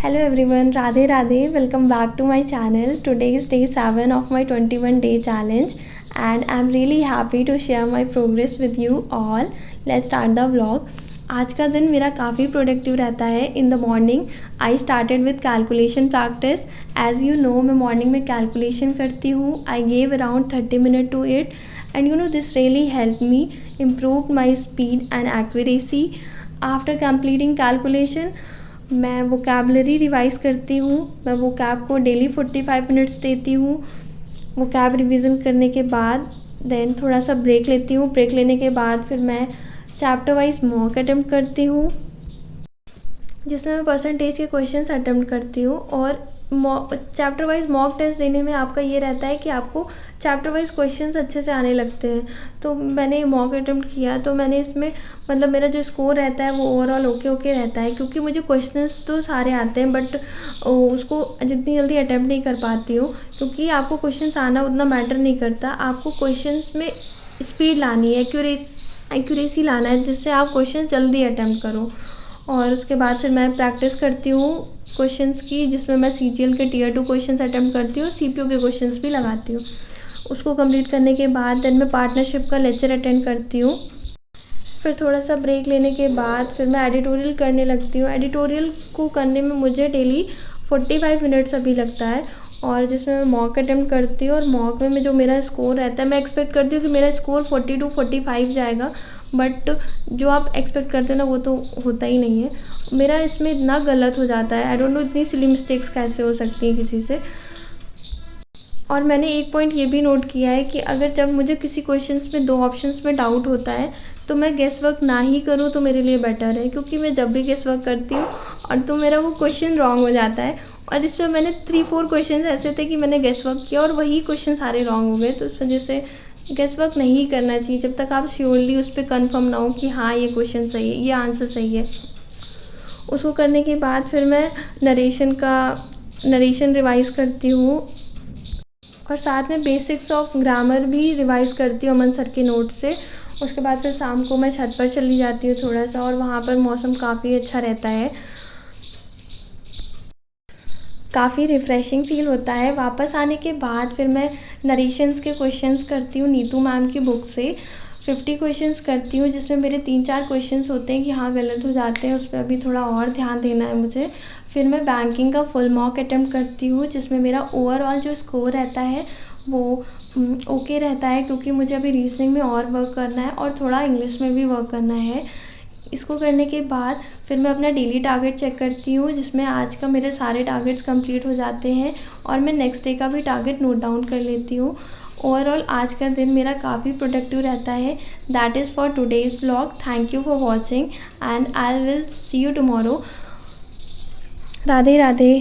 Hello everyone, Radhe Radhe. Welcome back to my channel. Today is day 7 of my 21 day challenge and I'm really happy to share my progress with you all. Let's start the vlog. आज का दिन मेरा काफ़ी productive रहता है. In the morning I started with calculation practice. As you know मैं morning में calculation करती हूँ. I gave around 30 minute to it and you know this really helped me improve my speed and accuracy. After completing calculation मैं vocabulary revise करती हूँ. मैं vocab को daily 45 minutes देती हूँ. वोकैब रिवीजन करने के बाद देन थोड़ा सा ब्रेक लेती हूँ. ब्रेक लेने के बाद फिर मैं चैप्टर वाइज मॉक अटेम्प्ट करती हूँ जिसमें मैं परसेंटेज के क्वेश्चंस अटेम्प्ट करती हूँ. और चैप्टर वाइज मॉक टेस्ट देने में आपका ये रहता है कि आपको चैप्टर वाइज क्वेश्चंस अच्छे से आने लगते हैं. तो मैंने मॉक अटेम्प्ट किया तो मैंने इसमें मतलब मेरा जो स्कोर रहता है वो ओवरऑल ओके रहता है क्योंकि मुझे क्वेश्चंस तो सारे आते हैं बट उसको जितनी जल्दी अटेम्प्ट नहीं कर पाती हूँ. क्योंकि आपको क्वेश्चंस आना उतना मैटर नहीं करता. आपको क्वेश्चंस में स्पीड लानी है, एक्यूरेसी लाना है जिससे आप क्वेश्चन जल्दी अटेम्प्ट करो. और उसके बाद फिर मैं प्रैक्टिस करती हूँ क्वेश्चंस की जिसमें मैं CGL के Tier 2 क्वेश्चंस अटेम्प्ट करती हूँ. CPO के क्वेश्चंस भी लगाती हूँ. उसको कंप्लीट करने के बाद देन मैं पार्टनरशिप का लेक्चर अटेंड करती हूँ. फिर थोड़ा सा ब्रेक लेने के बाद फिर मैं एडिटोरियल करने लगती हूँ. एडिटोरियल को करने में मुझे डेली 45 मिनट्स अभी लगता है और जिसमें मैं मॉक अटेम्प्ट करती हूँ. और मॉक में जो मेरा स्कोर रहता है मैं एक्सपेक्ट करती हूँ कि मेरा स्कोर 40 to 45 जाएगा बट जो आप एक्सपेक्ट करते हैं ना वो तो होता ही नहीं है. मेरा इसमें इतना गलत हो जाता है. आई डोंट नो इतनी सिली मिस्टेक्स कैसे हो सकती हैं किसी से. और मैंने एक पॉइंट ये भी नोट किया है कि अगर जब मुझे किसी क्वेश्चंस में 2 ऑप्शंस में डाउट होता है तो मैं गेस वर्क ना ही करूँ तो मेरे लिए बेटर है. क्योंकि मैं जब भी गेस वर्क करती हूँ और तो मेरा वो क्वेश्चन रॉन्ग हो जाता है. और इसमें मैंने 3-4 क्वेश्चन ऐसे थे कि मैंने गेस वर्क किया और वही क्वेश्चन सारे रॉन्ग हो गए. तो इस वजह से गेस वर्क नहीं करना चाहिए जब तक आप श्योरली उस पर कन्फर्म ना हो कि हाँ ये क्वेश्चन सही है, ये आंसर सही है. उसको करने के बाद फिर मैं नरेशन रिवाइज़ करती हूँ और साथ में बेसिक्स ऑफ ग्रामर भी रिवाइज़ करती हूँ अमन सर के नोट से. उसके बाद फिर शाम को मैं छत पर चली जाती हूँ थोड़ा सा और वहाँ पर मौसम काफ़ी अच्छा रहता है. काफ़ी रिफ़्रेशिंग फ़ील होता है. वापस आने के बाद फिर मैं नरेशंस के क्वेश्चंस करती हूँ नीतू मैम की बुक से. 50 क्वेश्चंस करती हूँ जिसमें मेरे 3-4 क्वेश्चंस होते हैं कि हाँ गलत हो जाते हैं. उस पर अभी थोड़ा और ध्यान देना है मुझे. फिर मैं बैंकिंग का फुल मॉक अटेम्प्ट करती हूँ जिसमें मेरा ओवरऑल जो स्कोर रहता है वो ओके रहता है क्योंकि मुझे अभी रीजनिंग में और वर्क करना है और थोड़ा इंग्लिश में भी वर्क करना है. इसको करने के बाद फिर मैं अपना डेली टारगेट चेक करती हूँ जिसमें आज का मेरे सारे टारगेट्स कंप्लीट हो जाते हैं और मैं नेक्स्ट डे का भी टारगेट नोट डाउन कर लेती हूँ. ओवरऑल आज का दिन मेरा काफ़ी प्रोडक्टिव रहता है. That is for today's vlog. Thank you for watching and I will see you tomorrow. Radhe Radhe.